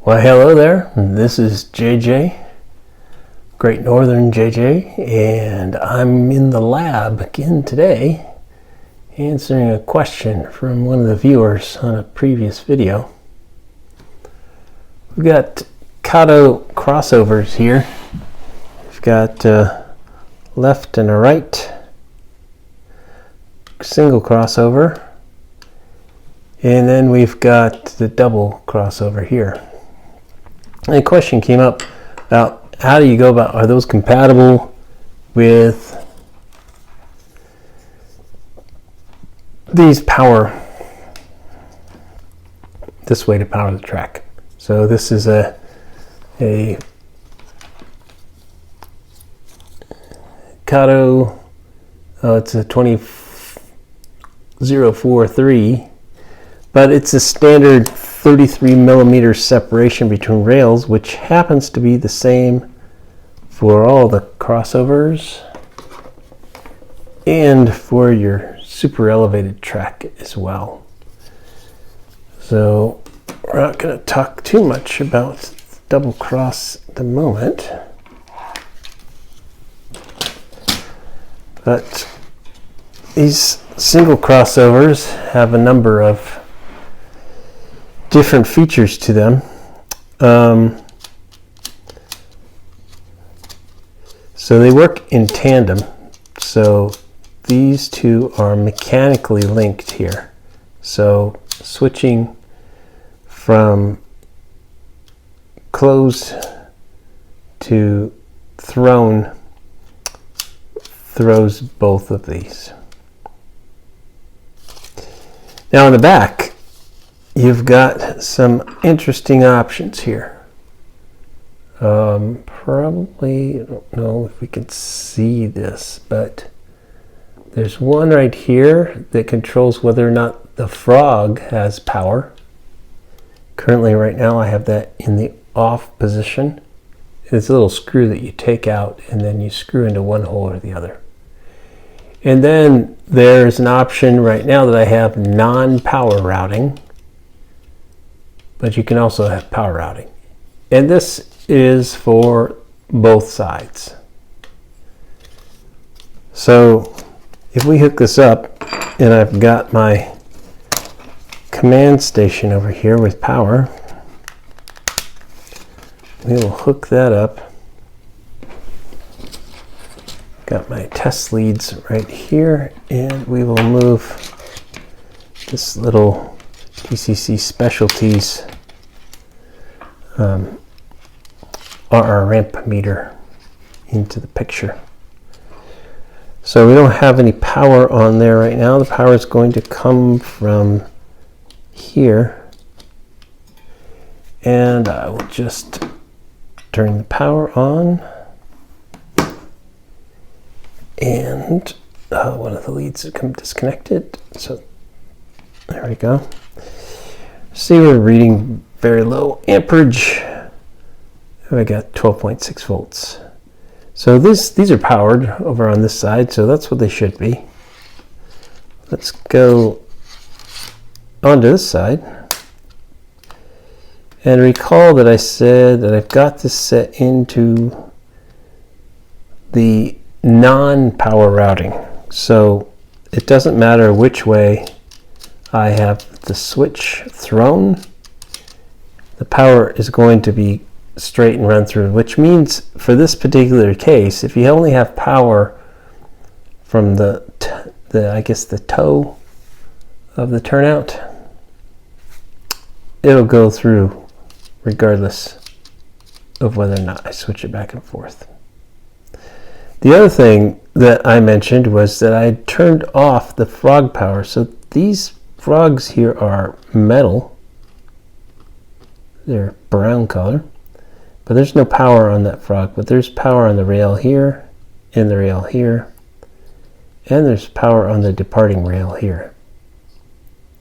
Well, hello there. This is JJ, Great Northern JJ, and I'm in the lab again today answering a question from one of the viewers on a previous video. We've got Kato crossovers here. We've got left and a right single crossover, and then we've got the double crossover here. And a question came up about how do you go about, are those compatible with these this way to power the track. So this is a Kato, it's a 20043, but it's a standard 33 millimeter separation between rails, which happens to be the same for all the crossovers and for your super elevated track as well. So we're not going to talk too much about double cross at the moment, but these single crossovers have a number of different features to them. So they work in tandem. So these two are mechanically linked here. So switching from closed to thrown throws both of these. Now in the back, you've got some interesting options here. Probably, I don't know if we can see this, but there's one right here that controls whether or not the frog has power. Currently, right now, I have that in the off position. It's a little screw that you take out and then you screw into one hole or the other. And then there's an option right now that I have non-power routing, but you can also have power routing. And this is for both sides. So if we hook this up, and I've got my command station over here with power, we will hook that up. Got my test leads right here, and we will move this little TCC Specialties RR ramp meter into the picture. So we don't have any power on there right now. The power is going to come from here, and I will just turn the power on, and one of the leads has come disconnected, so there we go. See, we're reading very low amperage. I got 12.6 volts. So these are powered over on this side, so that's what they should be. Let's go onto this side. And recall that I said that I've got this set into the non-power routing. So it doesn't matter which way I have the switch thrown, the power is going to be straight and run through, which means for this particular case, if you only have power from the I guess the toe of the turnout, it'll go through regardless of whether or not I switch it back and forth. The other thing that I mentioned was that I turned off the frog power. So these frogs here are metal. They're brown color. But there's no power on that frog, but there's power on the rail here, and the rail here, and there's power on the departing rail here.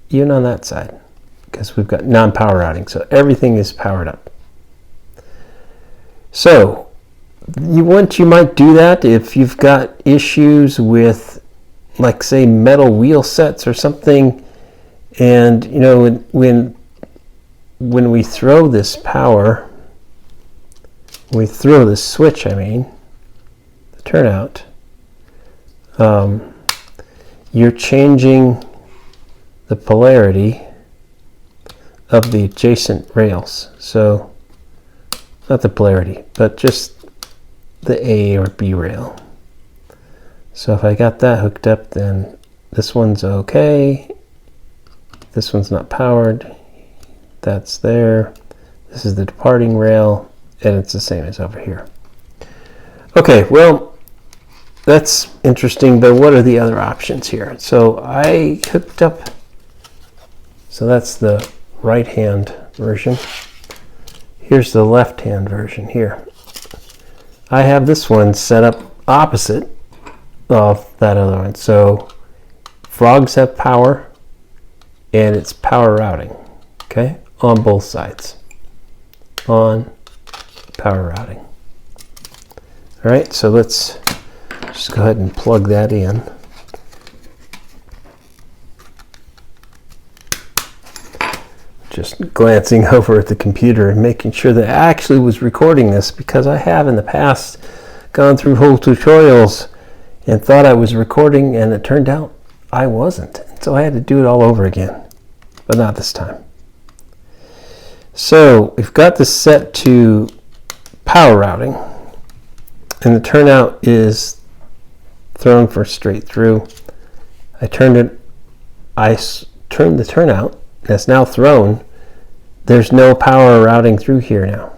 Even on that side, because we've got non-power routing, so everything is powered up. So, you might do that if you've got issues with, like say, metal wheel sets or something, and you know when when we throw this power, when we throw this switch, I mean, the turnout, you're changing the polarity of the adjacent rails. So, not the polarity, but just the A or B rail. So if I got that hooked up, then this one's okay. This one's not powered. That's there. This is the departing rail, and it's the same as over here. Okay, well, that's interesting, but what are the other options here? So I hooked up, so that's the right-hand version. Here's the left-hand version here. I have this one set up opposite of that other one. So frogs have power, and it's power routing, okay, on both sides. On power routing. All right, so let's just go ahead and plug that in. Just glancing over at the computer and making sure that I actually was recording this, because I have in the past gone through whole tutorials and thought I was recording, and it turned out I wasn't. So I had to do it all over again, but not this time. So we've got this set to power routing, and the turnout is thrown for straight through. I turned the turnout. That's now thrown. There's no power routing through here now.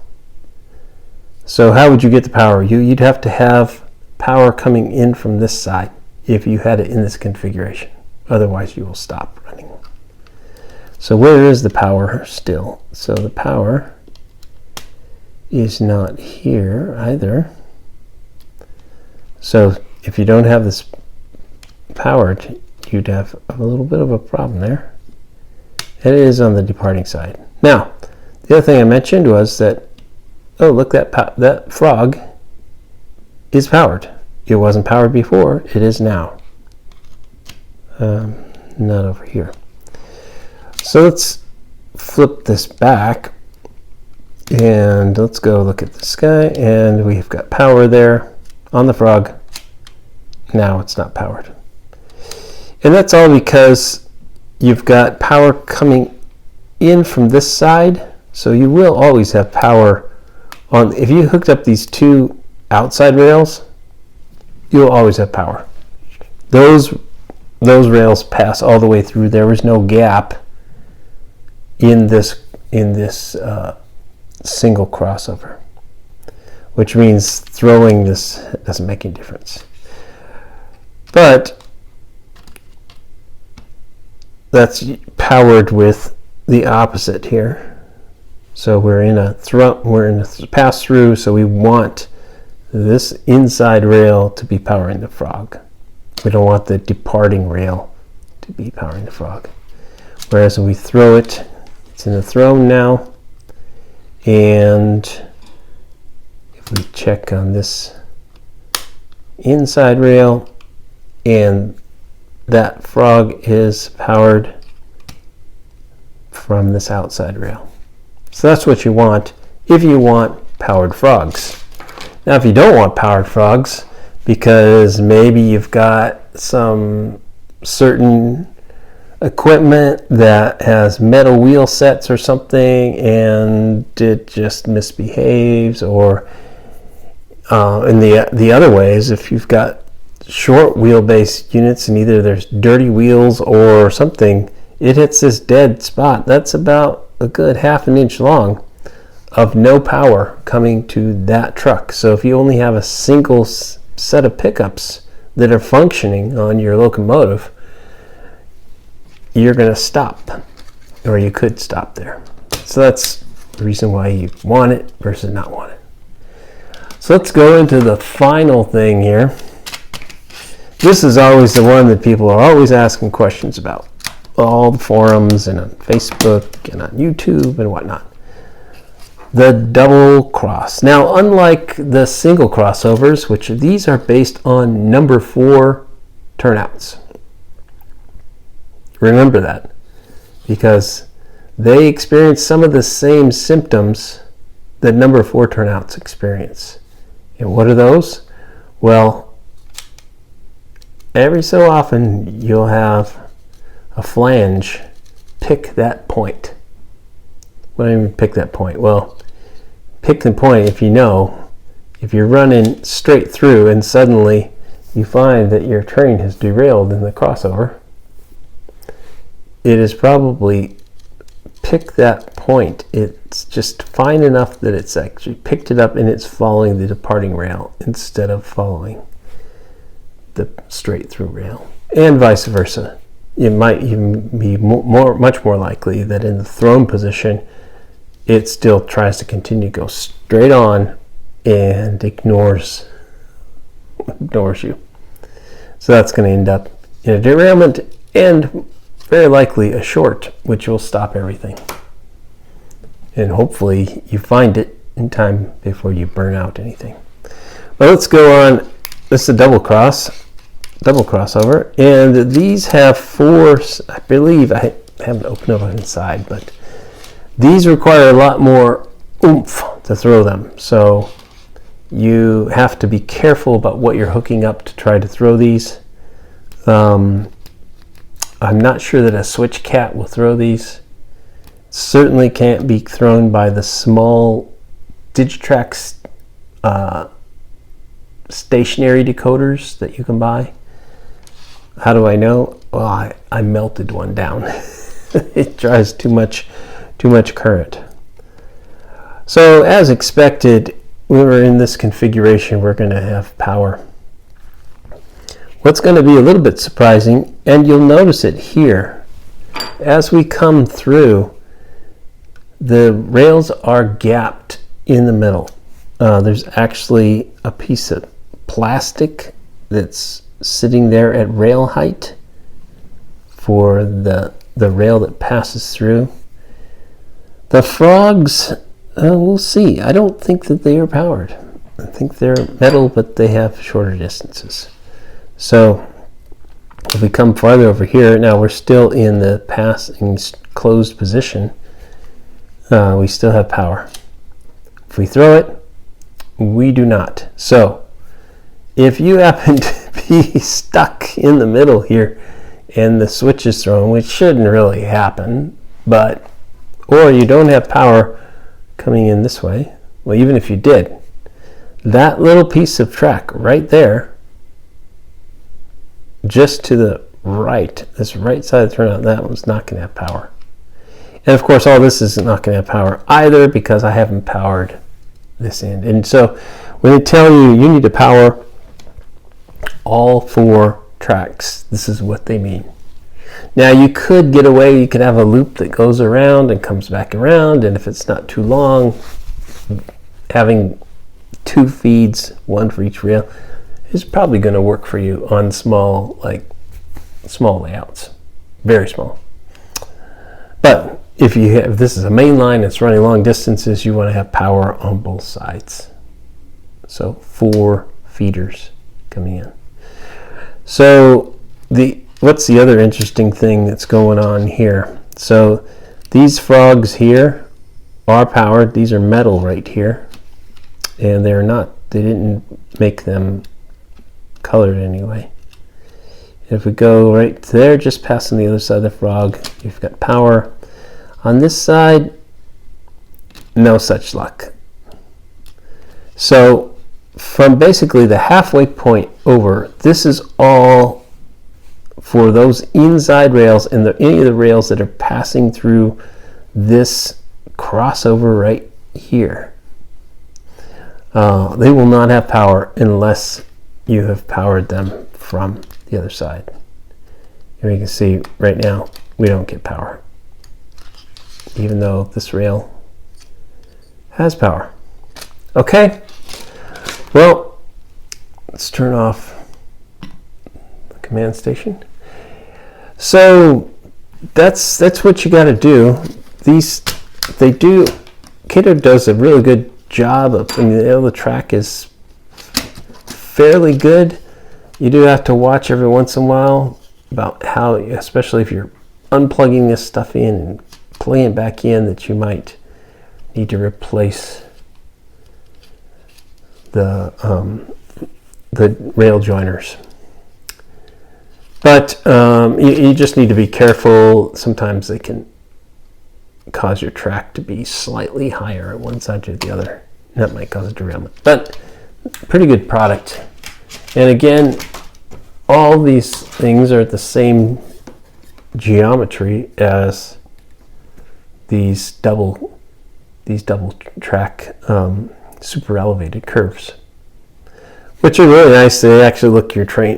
So how would you get the power? You'd have to have power coming in from this side if you had it in this configuration. Otherwise you will stop running. So where is the power still? So the power is not here either. So if you don't have this powered, you'd have a little bit of a problem there. It is on the departing side. Now, the other thing I mentioned was that, oh, look, that frog is powered. It wasn't powered before. It is now. Not over here. So let's flip this back, and let's go look at this guy, and we've got power there on the frog. Now it's not powered. And that's all because you've got power coming in from this side, so you will always have power on. If you hooked up these two outside rails, you'll always have power. Those rails pass all the way through. There was no gap in this single crossover, which means throwing this doesn't make any difference. But that's powered with the opposite here. So we're in a pass through, so we want this inside rail to be powering the frog. We don't want the departing rail to be powering the frog. Whereas when we throw it, it's in the throne now. And if we check on this inside rail, and that frog is powered from this outside rail. So that's what you want if you want powered frogs. Now if you don't want powered frogs, because maybe you've got some certain equipment that has metal wheel sets or something and it just misbehaves, or in the other ways, if you've got short wheelbase units and either there's dirty wheels or something, it hits this dead spot. That's about a good ½ an inch long of no power coming to that truck. So if you only have a single set of pickups that are functioning on your locomotive, you're going to stop, or you could stop there. So that's the reason why you want it versus not want it. So let's go into the final thing here. This is always the one that people are always asking questions about. All the forums and on Facebook and on YouTube and whatnot. The double cross. Now, unlike the single crossovers, which these are based on number 4 turnouts. Remember that, because they experience some of the same symptoms that number 4 turnouts experience. And what are those? Well, every so often you'll have a flange pick that point. What do I mean pick that point? Well, pick the point if you're running straight through and suddenly you find that your train has derailed in the crossover, it is probably pick that point. It's just fine enough that it's actually picked it up and it's following the departing rail instead of following the straight through rail, and vice versa. It might even be much more likely that in the thrown position it still tries to continue to go straight on and ignores you. So that's going to end up in a derailment and very likely a short, which will stop everything. And hopefully you find it in time before you burn out anything. But let's go on. This is a double crossover, and these have 4, I believe, I haven't opened them inside, but these require a lot more oomph to throw them. So you have to be careful about what you're hooking up to try to throw these. I'm not sure that a switch cat will throw these. Certainly can't be thrown by the small Digitrack stationary decoders that you can buy. How do I know? Well, I melted one down. It drives too much current. So as expected, when we're in this configuration, we're going to have power. What's going to be a little bit surprising, and you'll notice it here, as we come through, the rails are gapped in the middle. There's actually a piece of plastic that's sitting there at rail height for the rail that passes through. The frogs, we'll see. I don't think that they are powered. I think they're metal, but they have shorter distances. So if we come farther over here, now we're still in the passing closed position. We still have power. If we throw it, we do not. So if you happen to be stuck in the middle here and the switch is thrown, which shouldn't really happen, or you don't have power coming in this way, well, even if you did, that little piece of track right there, just to the right, this right side of the turnout, that one's not going to have power. And of course, all this is not going to have power either because I haven't powered this end. And so when they tell you you need to power all 4 tracks, this is what they mean. Now you could get away, you could have a loop that goes around and comes back around, and if it's not too long, having 2 feeds, 1 for each rail, is probably going to work for you on small layouts, very small. But if this is a main line that's running long distances, you want to have power on both sides. So 4 feeders coming in. So what's the other interesting thing that's going on here? So these frogs here are powered. These are metal right here, and they didn't make them colored anyway. If we go right there, just passing the other side of the frog, you've got power. On this side, no such luck. So from basically the halfway point over, this is all for those inside rails and any of the rails that are passing through this crossover right here. They will not have power unless you have powered them from the other side. And you can see right now we don't get power, even though this rail has power. Okay, well, let's turn off the command station. So that's what you got to do. Kato does a really good job of, the track is fairly good. You do have to watch every once in a while about how, especially if you're unplugging this stuff in and playing back in that you might need to replace the rail joiners. But you just need to be careful. Sometimes they can cause your track to be slightly higher on one side or the other. That might cause a derailment. But pretty good product. And again, all these things are the same geometry as these double track super elevated curves, which are really nice. They actually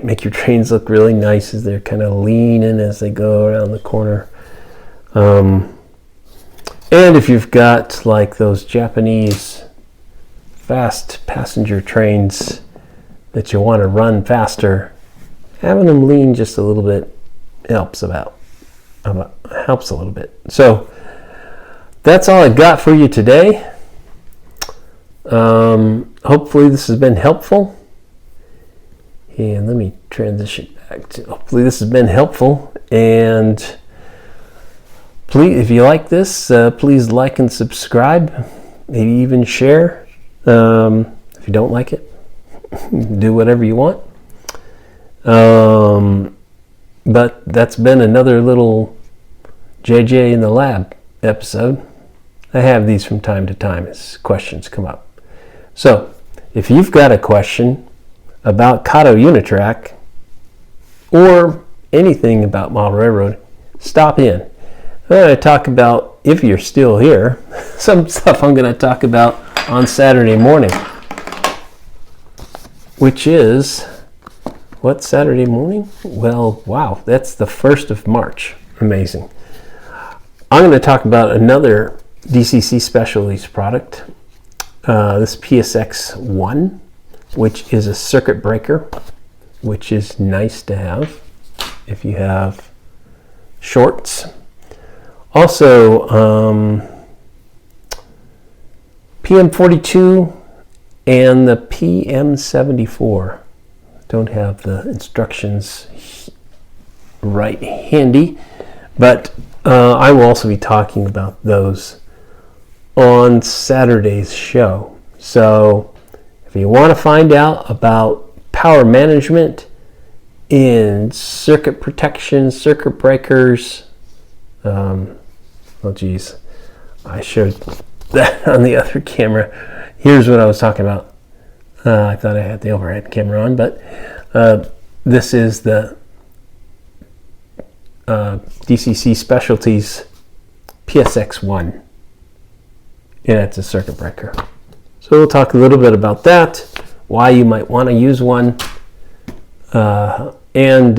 make your trains look really nice as they're kind of leaning as they go around the corner. And if you've got like those Japanese fast passenger trains that you want to run faster, having them lean just a little bit helps a little bit. So that's all I got for you today. Hopefully this has been helpful. And let me transition back to, hopefully this has been helpful. And please, if you like this, please like and subscribe, maybe even share. If you don't like it, do whatever you want. But that's been another little JJ in the Lab episode. I have these from time to time as questions come up. So if you've got a question about Kato Unitrack or anything about model railroad, stop in. I'm going to talk about, if you're still here, some stuff I'm going to talk about on Saturday morning, which is, what, Saturday morning? Well, wow, that's the 1st of March. Amazing. I'm going to talk about another DCC Specialties product, this PSX1, which is a circuit breaker, which is nice to have if you have shorts. Also, PM42 and the PM74. Don't have the instructions right handy, but I will also be talking about those on Saturday's show. So if you want to find out about power management in circuit protection, circuit breakers, oh geez, I showed that on the other camera. Here's what I was talking about. I thought I had the overhead camera on, but this is the DCC Specialties PSX1, and it's a circuit breaker. So we'll talk a little bit about that, why you might want to use one, and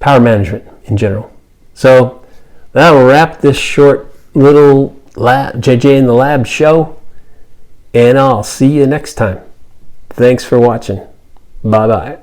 power management in general. So that will wrap this short little JJ in the Lab show, and I'll see you next time. Thanks for watching. Bye-bye.